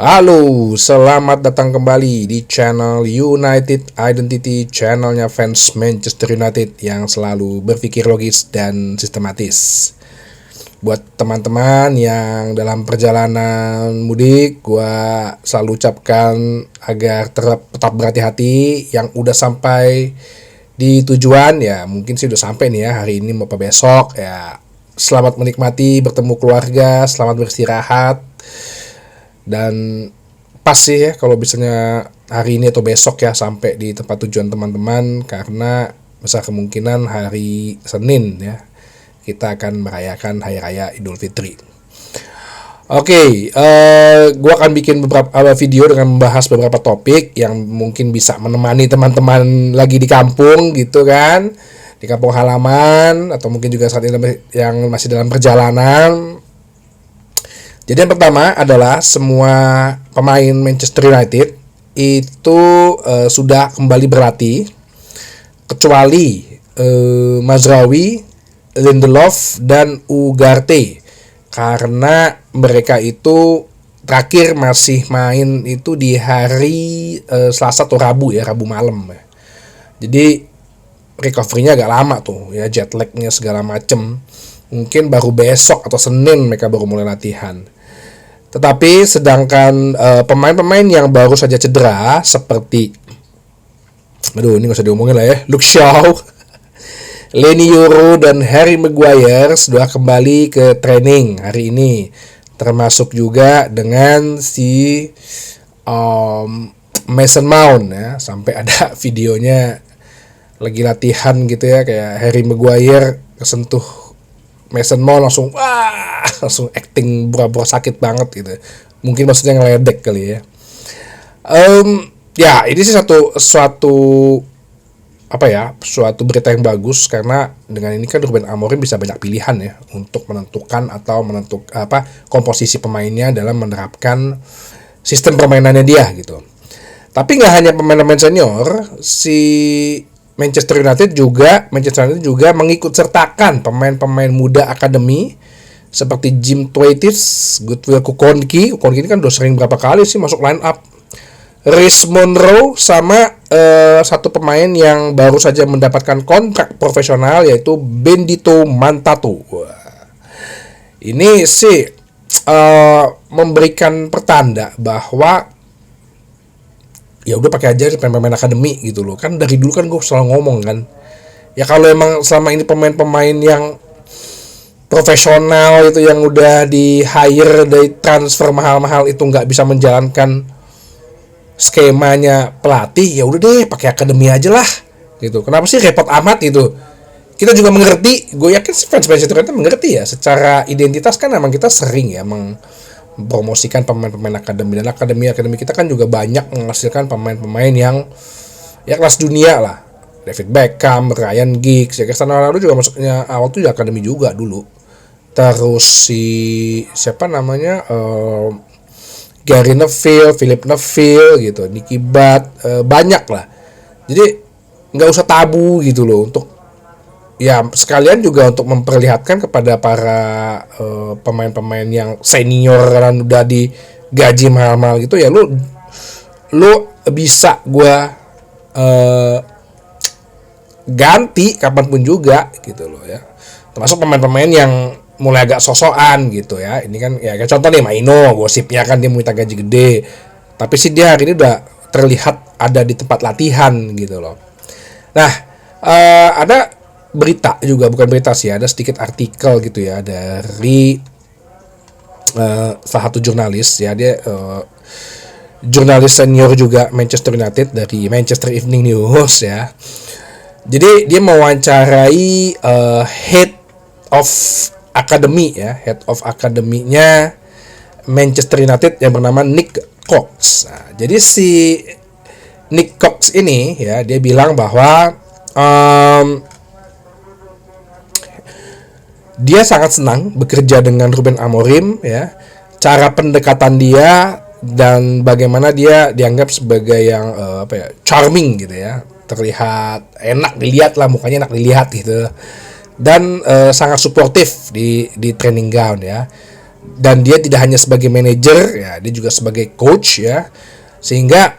Halo, selamat datang kembali di channel United Identity, channelnya fans Manchester United yang selalu berpikir logis dan sistematis. Buat teman-teman yang dalam perjalanan mudik, gua selalu ucapkan agar tetap berhati-hati. Yang udah sampai di tujuan ya, mungkin sih udah sampai nih ya hari ini maupun besok ya. Selamat menikmati bertemu keluarga, selamat beristirahat. Dan pas sih ya kalau misalnya hari ini atau besok ya sampai di tempat tujuan teman-teman, karena besar kemungkinan hari Senin ya kita akan merayakan Hari Raya Idul Fitri. Oke, gue akan bikin beberapa video dengan membahas beberapa topik yang mungkin bisa menemani teman-teman lagi di kampung gitu kan, di kampung halaman, atau mungkin juga saat ini yang masih dalam perjalanan. Jadi yang pertama adalah semua pemain Manchester United itu sudah kembali berlatih, kecuali Mazraoui, Lindelof, dan Ugarte, karena mereka itu terakhir masih main itu di hari Selasa atau Rabu ya, Rabu malam ya. Jadi recovery-nya agak lama tuh ya, jet lag-nya segala macem. Mungkin baru besok atau Senin mereka baru mulai latihan. Tetapi sedangkan pemain-pemain yang baru saja cedera seperti ini gak usah diomongin lah ya, Luke Shaw, Leny Yoro, dan Harry Maguire sudah kembali ke training hari ini. Termasuk juga dengan si Mason Mount ya, sampai ada videonya lagi latihan gitu ya, kayak Harry Maguire kesentuh Mason Mount langsung acting pura-pura sakit banget gitu. Mungkin maksudnya ngeledek kali ya. Ya ini sih suatu berita yang bagus, karena dengan ini kan Ruben Amorim bisa banyak pilihan ya untuk menentukan komposisi pemainnya dalam menerapkan sistem permainannya dia gitu. Tapi nggak hanya pemain-pemain senior, Manchester United juga mengikut sertakan pemain-pemain muda akademi seperti Jim Toetis, Goodwill Kukonki ini kan udah sering berapa kali sih masuk line up, Reece Monroe, sama satu pemain yang baru saja mendapatkan kontrak profesional yaitu Bendito Mantato. Ini sih memberikan pertanda bahwa ya udah pakai aja pemain-pemain akademi gitu loh. Kan dari dulu kan gue selalu ngomong kan, ya kalau emang selama ini pemain-pemain yang profesional itu yang udah di hire dari transfer mahal-mahal itu nggak bisa menjalankan skemanya pelatih, ya udah deh pakai akademi aja lah gitu. Kenapa sih repot amat gitu? Kita juga mengerti, gue yakin fans itu kan mengerti ya, secara identitas kan emang kita sering ya mempromosikan pemain-pemain akademi, dan akademi kita kan juga banyak menghasilkan pemain-pemain yang ya kelas dunia lah. David Beckham, Ryan Giggs, ya Cristiano Ronaldo juga masuknya awal tuh di akademi juga dulu. Terus Gary Neville, Philip Neville gitu, Nicky Butt, banyak lah. Jadi nggak usah tabu gitu loh, untuk ya sekalian juga untuk memperlihatkan kepada para pemain-pemain yang senior dan udah digaji mahal-mahal gitu ya, lu bisa gua ganti kapanpun juga gitu loh ya. Termasuk pemain-pemain yang mulai agak sosokan gitu ya. Ini kan ya kayak contoh nih Maino, gosipnya kan dia minta gaji gede, tapi sih dia hari ini udah terlihat ada di tempat latihan gitu loh. Nah, ada berita juga, bukan berita sih, ada sedikit artikel gitu ya dari salah satu jurnalis ya, dia jurnalis senior juga Manchester United dari Manchester Evening News ya. Jadi dia mewawancarai head of akademinya Manchester United yang bernama Nick Cox. Nah, jadi si Nick Cox ini ya, dia bilang bahwa dia sangat senang bekerja dengan Ruben Amorim ya. Cara pendekatan dia dan bagaimana dia dianggap sebagai yang charming gitu ya. Terlihat enak dilihat lah, mukanya enak dilihat gitu. Dan sangat suportif di training ground ya. dan dia tidak hanya sebagai manajer ya, dia juga sebagai coach ya, sehingga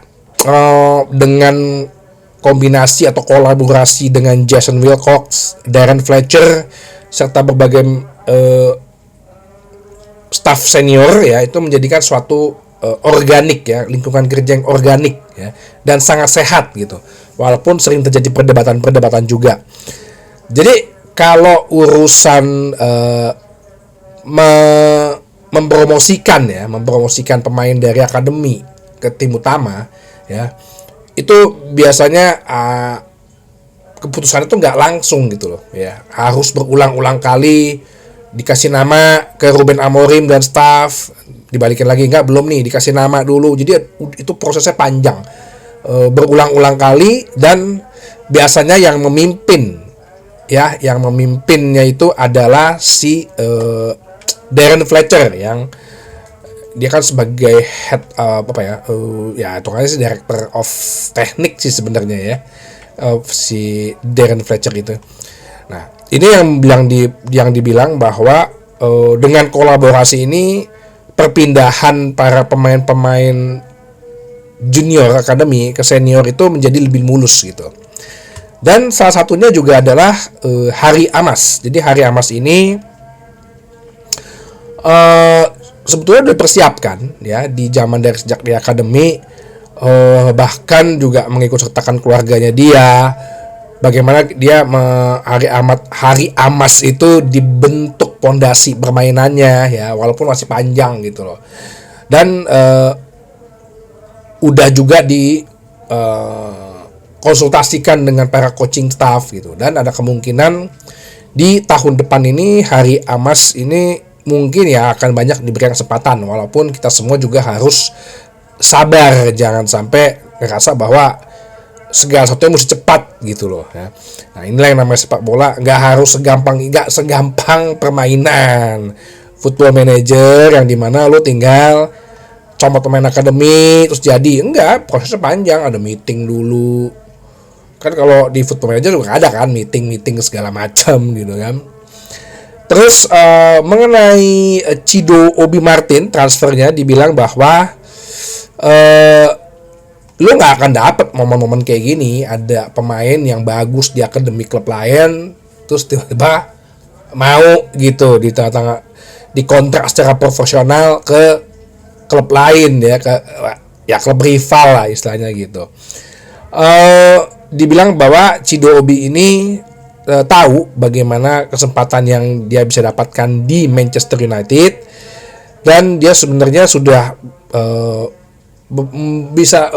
dengan kombinasi atau kolaborasi dengan Jason Wilcox, Darren Fletcher serta berbagai staff senior ya, itu menjadikan suatu organik ya, lingkungan kerja yang organik ya, dan sangat sehat gitu, walaupun sering terjadi perdebatan juga. Jadi kalau urusan mempromosikan pemain dari akademi ke tim utama ya, itu biasanya keputusan itu nggak langsung gitu loh ya, harus berulang-ulang kali dikasih nama ke Ruben Amorim dan staff, dibalikin lagi belum nih, dikasih nama dulu. Jadi itu prosesnya panjang, berulang-ulang kali, dan biasanya yang memimpinnya itu adalah si Darren Fletcher, yang dia kan sebagai head itu kan si director of teknik sih sebenarnya ya, si Darren Fletcher itu. Nah, ini yang dibilang bahwa dengan kolaborasi ini perpindahan para pemain-pemain junior akademi ke senior itu menjadi lebih mulus gitu. Dan salah satunya juga adalah Harry Amas. Jadi Harry Amas ini sebetulnya udah dipersiapkan ya di zaman dari sejak di akademi, bahkan juga mengikut sertakan keluarganya dia, bagaimana dia Harry Amas itu dibentuk pondasi permainannya ya, walaupun masih panjang gitu loh. Dan udah juga di konsultasikan dengan para coaching staff gitu, dan ada kemungkinan di tahun depan ini Harry Amas ini mungkin ya akan banyak diberikan kesempatan, walaupun kita semua juga harus sabar, jangan sampai ngerasa bahwa segala sesuatu mesti cepat gitu loh ya. Nah, inilah yang namanya sepak bola, nggak segampang permainan Football Manager yang dimana lo tinggal comot pemain akademi terus jadi. Enggak, prosesnya panjang, ada meeting dulu kan. Kalau di Football Manager juga ada kan meeting segala macam gitu kan. Terus mengenai Chido Obi Martin transfernya, dibilang bahwa lu nggak akan dapet momen-momen kayak gini, ada pemain yang bagus di akademi klub lain terus tiba-tiba mau gitu di tengah-tengah dikontrak secara profesional ke klub lain ya, ke klub rival lah istilahnya gitu. Dibilang bahwa Chido Obi ini tahu bagaimana kesempatan yang dia bisa dapatkan di Manchester United, dan dia sebenarnya sudah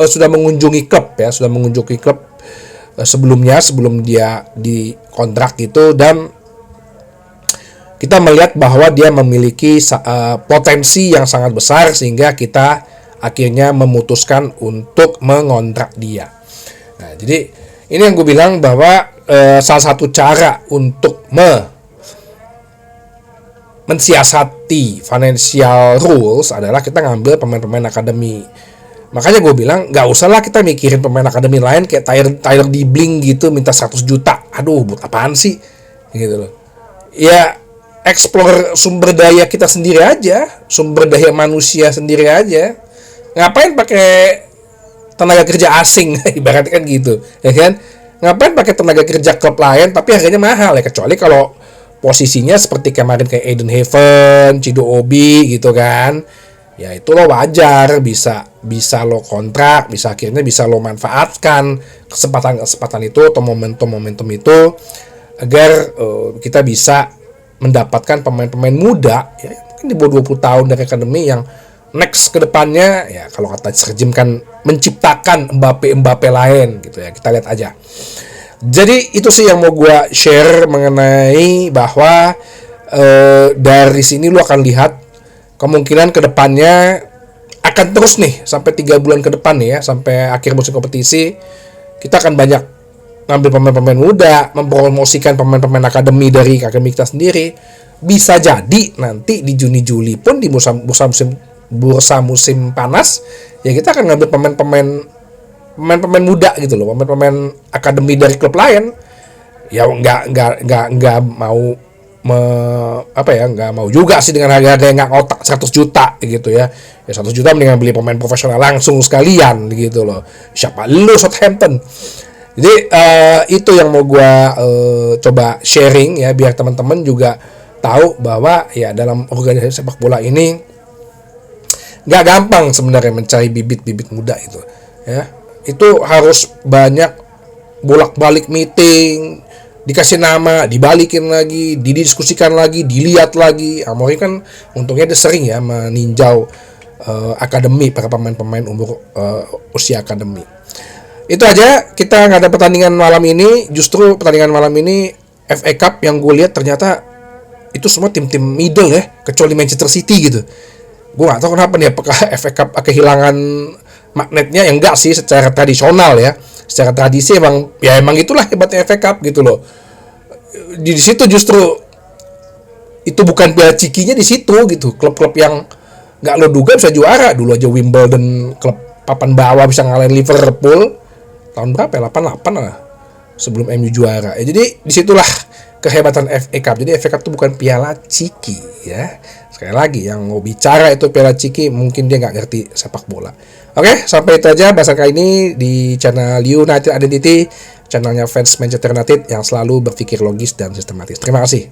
sudah mengunjungi klub sebelumnya sebelum dia dikontrak gitu, dan kita melihat bahwa dia memiliki potensi yang sangat besar sehingga kita akhirnya memutuskan untuk mengontrak dia. Nah, jadi ini yang gue bilang bahwa salah satu cara untuk mensiasati financial rules adalah kita ngambil pemain-pemain akademi. Makanya gue bilang nggak usah lah kita mikirin pemain akademi lain kayak Tyler Dibling gitu minta 100 juta. Aduh, buat apaan sih? Gitu loh. Ya, explore sumber daya kita sendiri aja, sumber daya manusia sendiri aja. Ngapain pakai tenaga kerja asing? Ibaratnya kan gitu, ya kan? Ngapain pakai tenaga kerja klub lain tapi harganya mahal ya, kecuali kalau posisinya seperti kemarin kayak Aiden Haven, Chido Obi gitu kan. Ya itu lo wajar bisa lo kontrak, akhirnya bisa lo manfaatkan kesempatan itu atau momentum itu agar kita bisa mendapatkan pemain-pemain muda ya, mungkin di bawah 20 tahun dari akademi yang next ke depannya ya, kalau kata Sir Jim kan menciptakan Mbappe lain gitu ya. Kita lihat aja. Jadi itu sih yang mau gue share mengenai bahwa dari sini lu akan lihat kemungkinan ke depannya akan terus nih sampai 3 bulan ke depan nih ya, sampai akhir musim kompetisi kita akan banyak ngambil pemain-pemain muda, mempromosikan pemain-pemain akademi dari akademi kita sendiri. Bisa jadi nanti di Juni-Juli pun di bursa musim panas ya kita akan ngambil pemain-pemain muda gitu loh, pemain-pemain akademi dari klub lain. Ya nggak mau nggak mau juga sih dengan harga-harga yang nggak otak 100 juta gitu ya. 100 juta mendingan beli pemain profesional langsung sekalian gitu loh. Siapa lu Southampton? Jadi itu yang mau gue coba sharing ya, biar teman-teman juga tahu bahwa ya dalam organisasi sepak bola ini nggak gampang sebenarnya mencari bibit-bibit muda itu ya. Itu harus banyak bolak-balik meeting, dikasih nama, dibalikin lagi, didiskusikan lagi, dilihat lagi. Amorim kan untungnya dia sering ya meninjau akademi para pemain-pemain umur usia akademi. Itu aja, kita nggak ada pertandingan malam ini. Justru pertandingan malam ini FA Cup yang gue lihat ternyata itu semua tim-tim middle ya, kecuali Manchester City gitu. Gue nggak tahu kenapa nih, apakah FA Cup kehilangan magnetnya? Yang enggak sih, secara tradisional ya, secara tradisi emang itulah hebatnya FA Cup gitu loh. Di situ justru itu bukan piala cikinya di situ gitu. Klub-klub yang nggak lo duga bisa juara. Dulu aja Wimbledon, klub papan bawah bisa ngalahin Liverpool tahun berapa ya? 88 lah sebelum MU juara. Jadi disitulah kehebatan FA Cup. Jadi FA Cup itu bukan piala ciki ya. Sekali lagi, yang mau bicara itu piala ciki mungkin dia nggak ngerti sepak bola. Oke, sampai itu aja bahasan kali ini di channel United Identity, channelnya fans Manchester United yang selalu berpikir logis dan sistematis. Terima kasih.